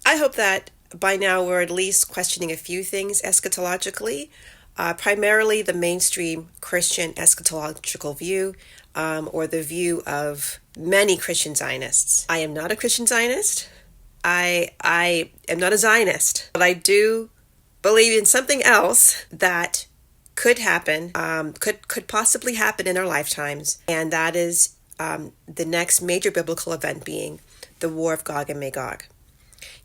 I hope that by now we're at least questioning a few things eschatologically, primarily the mainstream Christian eschatological view, or the view of many Christian Zionists. I am not a Christian Zionist. I am not a Zionist, but I do believe in something else that could happen, could possibly happen in our lifetimes, and that is the next major biblical event being the war of Gog and Magog.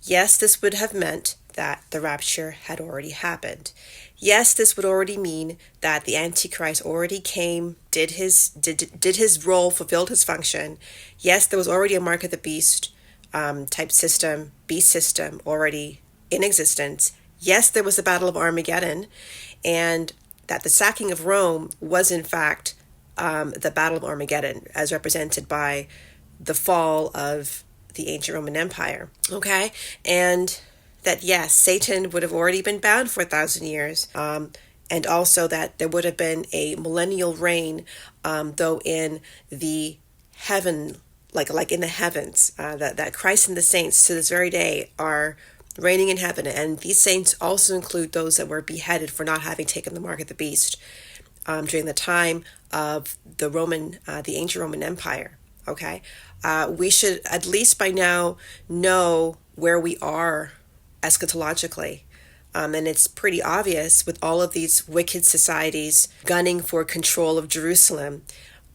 Yes, this would have meant that the rapture had already happened. Yes, this would already mean that the Antichrist already came, did his role, fulfilled his function. Yes, there was already a mark of the beast type system, beast system already in existence. Yes, there was the Battle of Armageddon, and that the sacking of Rome was in fact the Battle of Armageddon, as represented by the fall of the ancient Roman Empire. Okay, and that yes, Satan would have already been bound for 1,000 years, and also that there would have been a millennial reign, though in the heaven, like in the heavens, that Christ and the saints to this very day are reigning in heaven, and these saints also include those that were beheaded for not having taken the mark of the beast during the time of the ancient Roman Empire. Okay, we should at least by now know where we are eschatologically. And it's pretty obvious with all of these wicked societies gunning for control of Jerusalem,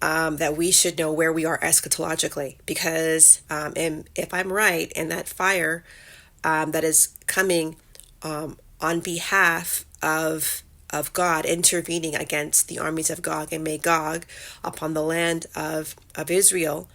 that we should know where we are eschatologically. Because and if I'm right, and that fire that is coming on behalf of God, intervening against the armies of Gog and Magog upon the land of Israel,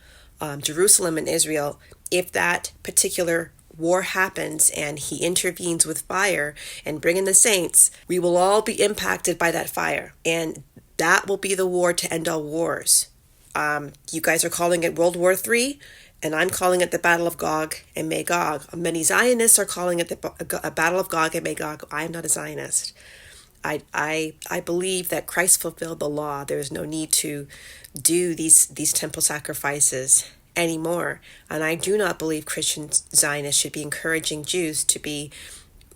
Jerusalem and Israel, if that particular war happens and he intervenes with fire and bring in the saints, we will all be impacted by that fire. And that will be the war to end all wars. You guys are calling it World War III, and I'm calling it the Battle of Gog and Magog. Many Zionists are calling it a Battle of Gog and Magog. I am not a Zionist. I believe that Christ fulfilled the law. There is no need to do these temple sacrifices anymore. And I do not believe Christian Zionists should be encouraging Jews to be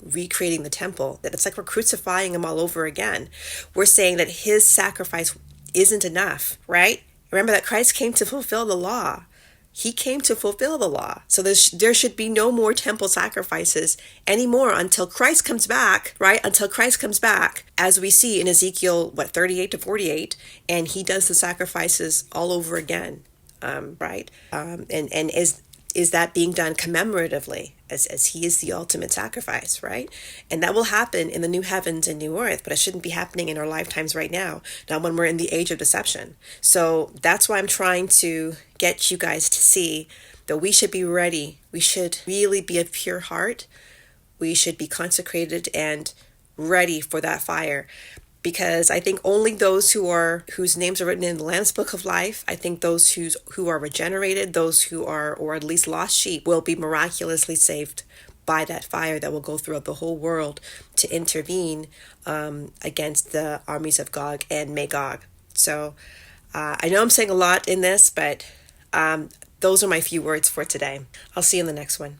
recreating the temple. That it's like we're crucifying him all over again. We're saying that his sacrifice isn't enough, right? Remember that Christ came to fulfill the law. He came to fulfill the law. So there should be no more temple sacrifices anymore until Christ comes back, right? Until Christ comes back, as we see in Ezekiel, 38 to 48, and he does the sacrifices all over again, right? And is that being done commemoratively as he is the ultimate sacrifice, right? And that will happen in the new heavens and new earth, but it shouldn't be happening in our lifetimes right now, not when we're in the age of deception. So that's why I'm trying to get you guys to see that we should be ready. We should really be of pure heart. We should be consecrated and ready for that fire. Because I think only those whose names are written in the Lamb's Book of Life, I think those who are regenerated, those who are, or at least lost sheep, will be miraculously saved by that fire that will go throughout the whole world to intervene against the armies of Gog and Magog. So I know I'm saying a lot in this, but those are my few words for today. I'll see you in the next one.